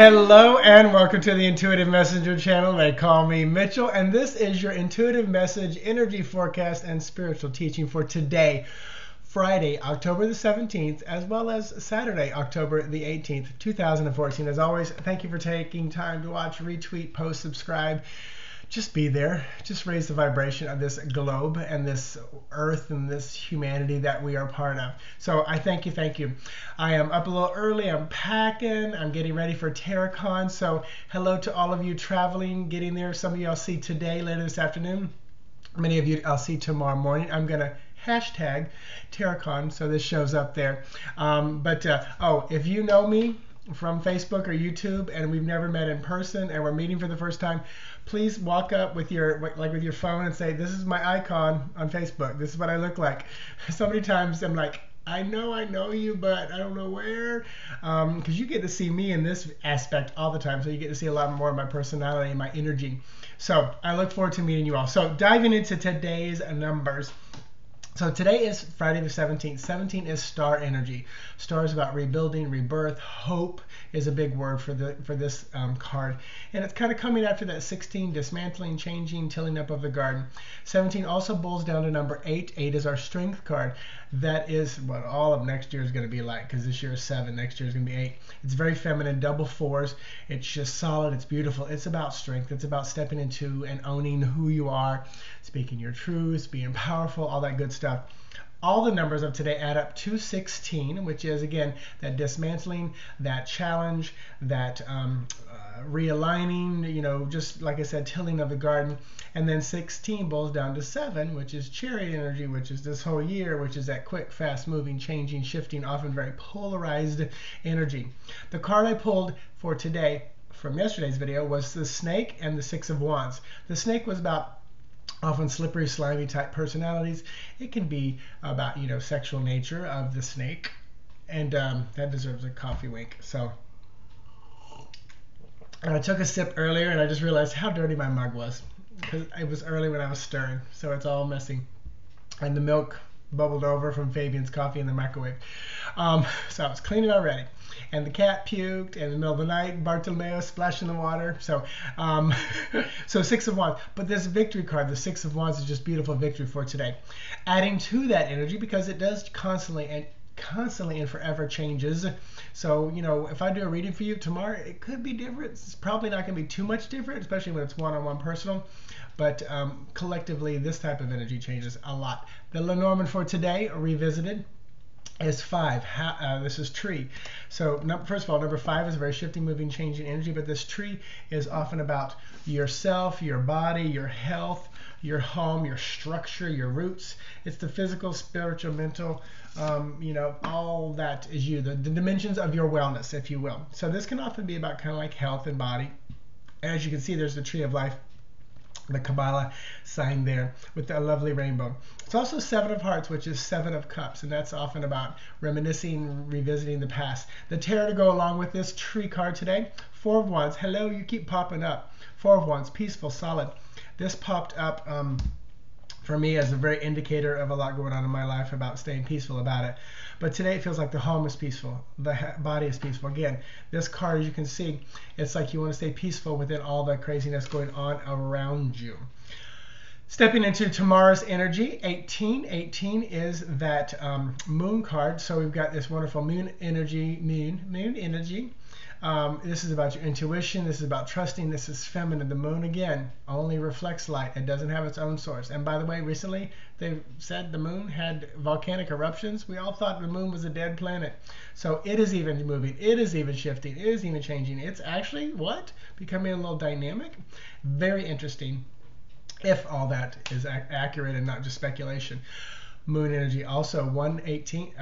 Hello and welcome to the Intuitive Messenger channel. They call me Mitchell, and this is your intuitive message, energy forecast, and spiritual teaching for today, Friday, October the 17th, as well as Saturday, October the 18th, 2014. As always, thank you for taking time to watch, retweet, post, subscribe. Just be there. Just raise the vibration of this globe and this earth and this humanity that we are part of. So I thank you, thank you. I am up a little early. I'm packing. I'm getting ready for TerraCon. So hello to all of you traveling, getting there. Some of you I'll see today, later this afternoon. Many of you I'll see tomorrow morning. I'm going to hashtag TerraCon, so this shows up there. If you know me from Facebook or YouTube and we've never met in person and we're meeting for the first time, please walk up with your phone and say, this is my icon on Facebook. This is what I look like. So many times I'm like, I know you, but I don't know where. Because you get to see me in this aspect all the time. So you get to see a lot more of my personality and my energy. So I look forward to meeting you all. So diving into today's numbers. So today is Friday the 17th. 17 is star energy. Star is about rebuilding, rebirth. Hope is a big word for this card. And it's kind of coming after that 16, dismantling, changing, tilling up of the garden. 17 also boils down to number 8. 8 is our strength card. That is what all of next year is going to be like, because this year is 7, next year is going to be 8. It's very feminine, double 4s. It's just solid, it's beautiful. It's about strength. It's about stepping into and owning who you are, speaking your truths, being powerful, all that good stuff. All the numbers of today add up to 16, which is, again, that dismantling, that challenge, that realigning, just like I said, tilling of the garden. And then 16 boils down to 7, which is chariot energy, which is this whole year, which is that quick, fast moving, changing, shifting, often very polarized energy. The card I pulled for today from yesterday's video was the snake and the 6 of Wands. The snake was about often slippery, slimy type personalities. It can be about, sexual nature of the snake. And that deserves a coffee wink. So I took a sip earlier and I just realized how dirty my mug was, because it was early when I was stirring. So it's all messy. And the milk bubbled over from Fabian's coffee in the microwave. So I was cleaning already. And the cat puked in the middle of the night. Bartolomeo splashed in the water. So, so 6 of Wands. But this victory card, the 6 of Wands, is just beautiful victory for today. Adding to that energy, because it does constantly and forever changes. So, if I do a reading for you tomorrow, it could be different. It's probably not going to be too much different, especially when it's one-on-one personal. But collectively, this type of energy changes a lot. The lenormand for today, revisited, is 5. This is tree. So first of all, number 5 is a very shifting, moving, changing energy, but this tree is often about yourself, your body, your health, your home, your structure, your roots. It's the physical, spiritual, mental, all that is you, the dimensions of your wellness, if you will. So this can often be about kind of like health and body. As you can see, there's the tree of life, the Kabbalah sign there with a lovely rainbow. It's also 7 of hearts, which is 7 of cups, and that's often about reminiscing, revisiting the past. The tarot to go along with this tree card today, 4 of Wands. Hello, you keep popping up. 4 of Wands, peaceful, solid. This popped up for me as a very indicator of a lot going on in my life about staying peaceful about it. But today it feels like the home is peaceful, the body is peaceful. Again, this card, as you can see, it's like you want to stay peaceful within all the craziness going on around you. Stepping into tomorrow's energy, 18. 18 is that moon card. So we've got this wonderful moon energy, moon energy. This is about your intuition. This is about trusting. This is feminine. The moon, again, only reflects light. It doesn't have its own source. And by the way, recently they said the moon had volcanic eruptions. We all thought the moon was a dead planet. So it is even moving. It is even shifting. It is even changing. It's actually, becoming a little dynamic. Very interesting, if all that is accurate and not just speculation. Moon energy also 18,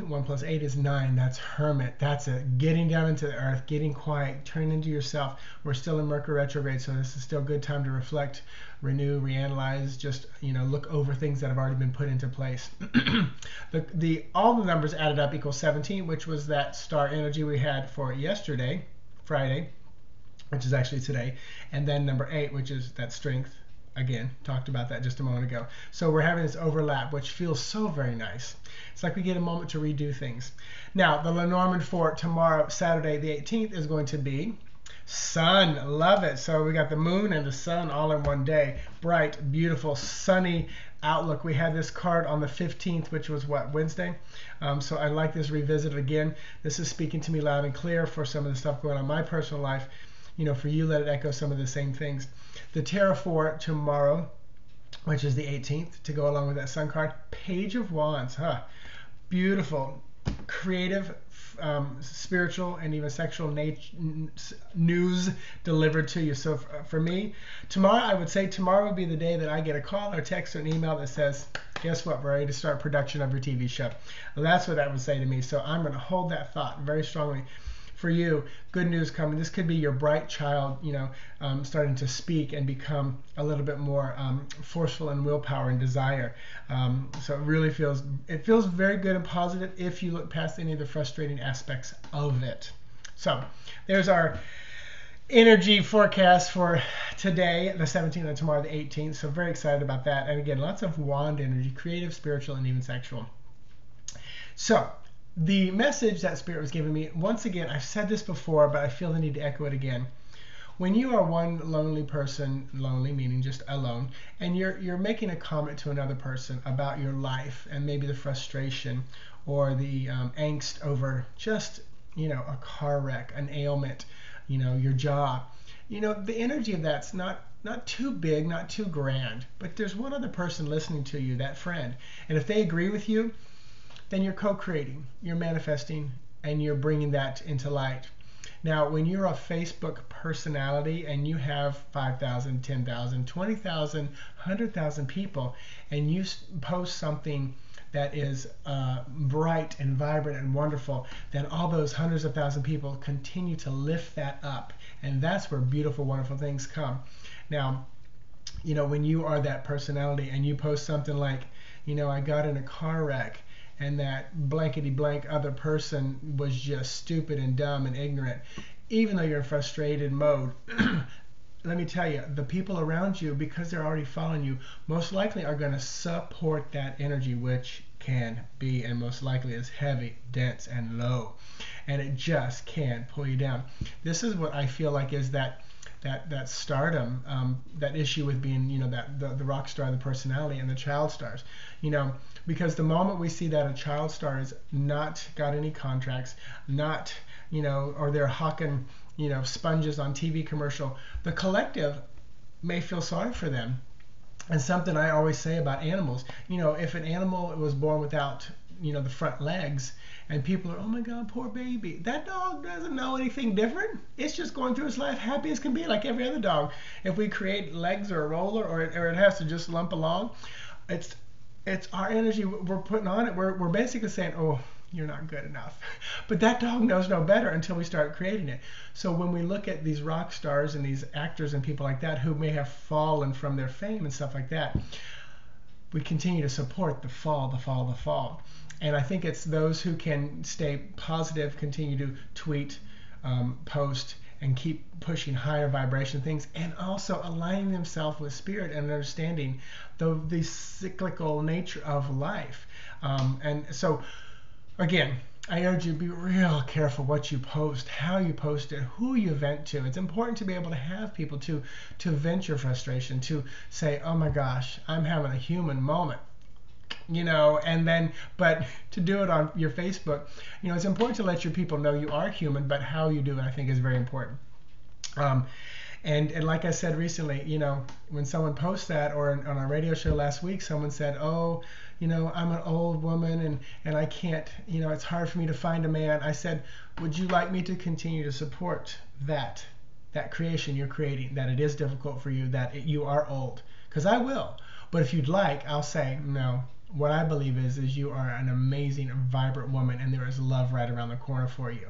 1 plus 8 is 9. That's hermit. That's it. Getting down into the earth, getting quiet, turn into yourself. We're still in Mercury retrograde, so this is still a good time to reflect, renew, reanalyze, just look over things that have already been put into place. All the numbers added up equals 17, which was that star energy we had for yesterday, Friday, which is actually today, and then number 8, which is that strength, again, talked about that just a moment ago. So we're having this overlap, which feels so very nice. It's like we get a moment to redo things. Now, the Lenormand for tomorrow, Saturday the 18th, is going to be sun. Love it. So we got the moon and the sun all in one day. Bright, beautiful, sunny outlook. We had this card on the 15th, which was what, Wednesday? So I like this revisited again. This is speaking to me loud and clear for some of the stuff going on in my personal life. You know, for you, let it echo some of the same things. The tarot for tomorrow, which is the 18th, to go along with that sun card, Page of Wands. Beautiful, creative, spiritual, and even sexual news delivered to you. So for me, tomorrow, I would say tomorrow would be the day that I get a call or text or an email that says, guess what, we're ready to start production of your TV show. Well, that's what that would say to me. So I'm going to hold that thought very strongly. For you, good news coming. This could be your bright child, you know, starting to speak and become a little bit more forceful in willpower and desire. So it really feels very good and positive if you look past any of the frustrating aspects of it. So there's our energy forecast for today, the 17th, and tomorrow, the 18th. So very excited about that. And again, lots of wand energy, creative, spiritual, and even sexual. So the message that Spirit was giving me, once again, I've said this before, but I feel the need to echo it again. When you are one lonely person, lonely meaning just alone, and you're making a comment to another person about your life and maybe the frustration or the angst over just, you know, a car wreck, an ailment, you know, your job, you know, the energy of that's not too big, not too grand, but there's one other person listening to you, that friend. And if they agree with you, then you're co-creating, you're manifesting, and you're bringing that into light. Now, when you're a Facebook personality and you have 5,000, 10,000, 20,000, 100,000 people, and you post something that is bright and vibrant and wonderful, then all those hundreds of thousands of people continue to lift that up. And that's where beautiful, wonderful things come. Now, you know, when you are that personality and you post something like, you know, I got in a car wreck, and that blankety blank other person was just stupid and dumb and ignorant, even though you're in frustrated mode, let me tell you, the people around you, because they're already following you, most likely are going to support that energy, which can be and most likely is heavy, dense, and low. And it just can pull you down. This is what I feel like is that stardom, that issue with being, you know, that the rock star, the personality, and the child stars, you know, because the moment we see that a child star is not got any contracts, not, you know, or they're hawking, you know, sponges on TV commercial, the collective may feel sorry for them. And something I always say about animals, you know, if an animal was born without, you know, the front legs, and people are, oh my God, poor baby. That dog doesn't know anything different. It's just going through its life happy as can be, like every other dog. If we create legs or a roller, or it has to just lump along, it's our energy we're putting on it. We're basically saying, oh, you're not good enough. But that dog knows no better until we start creating it. So when we look at these rock stars and these actors and people like that who may have fallen from their fame and stuff like that, we continue to support the fall, the fall, the fall. And I think it's those who can stay positive, continue to tweet, post, and keep pushing higher vibration things, and also aligning themselves with spirit and understanding the cyclical nature of life. And so, again, I urge you to be real careful what you post, how you post it, who you vent to. It's important to be able to have people to vent your frustration, to say, oh my gosh, I'm having a human moment. You know, and then, but to do it on your Facebook, you know, it's important to let your people know you are human, but how you do it, I think, is very important. And like I said recently, you know, when someone posts that, or on our radio show last week, someone said, oh, you know, I'm an old woman and I can't, you know, it's hard for me to find a man. I said, would you like me to continue to support that creation you're creating, that it is difficult for you, that you are old? Because I will. But if you'd like, I'll say, no. What I believe is you are an amazing, vibrant woman, and there is love right around the corner for you.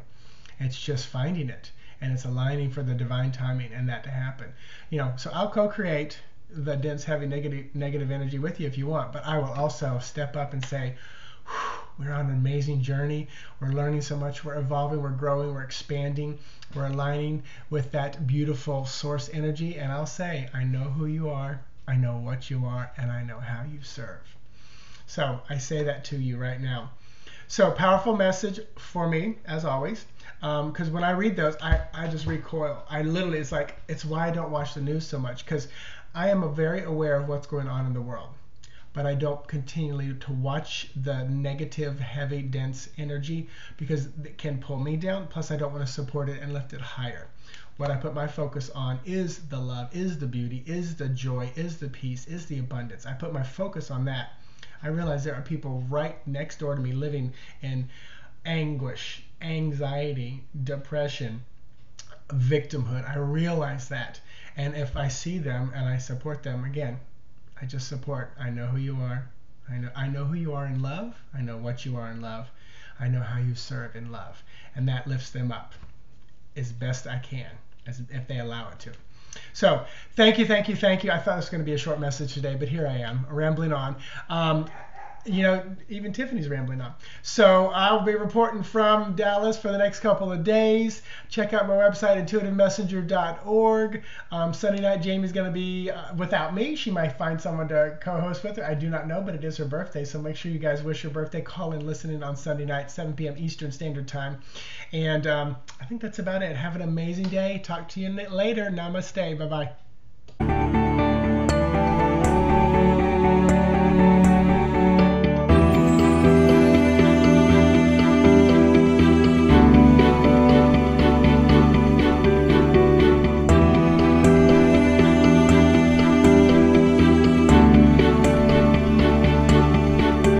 It's just finding it, and it's aligning for the divine timing and that to happen. You know, so I'll co-create the dense, heavy, negative energy with you if you want, but I will also step up and say, we're on an amazing journey. We're learning so much. We're evolving. We're growing. We're expanding. We're aligning with that beautiful source energy, and I'll say, I know who you are. I know what you are, and I know how you serve. So I say that to you right now. So powerful message for me, as always, because when I read those, I just recoil. I literally, it's why I don't watch the news so much, because I am very aware of what's going on in the world, but I don't continually to watch the negative, heavy, dense energy, because it can pull me down. Plus, I don't want to support it and lift it higher. What I put my focus on is the love, is the beauty, is the joy, is the peace, is the abundance. I put my focus on that. I realize there are people right next door to me living in anguish, anxiety, depression, victimhood. I realize that. And if I see them and I support them, again, I just support. I know who you are. I know who you are in love. I know what you are in love. I know how you serve in love. And that lifts them up as best I can, as if they allow it to. So thank you. I thought this was going to be a short message today, but here I am rambling on. Even Tiffany's rambling on. So I'll be reporting from Dallas for the next couple of days. Check out my website, intuitivemessenger.org. Sunday night, Jamie's going to be without me. She might find someone to co-host with her. I do not know, but it is her birthday, so make sure you guys wish her birthday. Call in, listen in on Sunday night, 7 p.m. Eastern Standard Time. And I think that's about it. Have an amazing day. Talk to you later. Namaste. Bye-bye.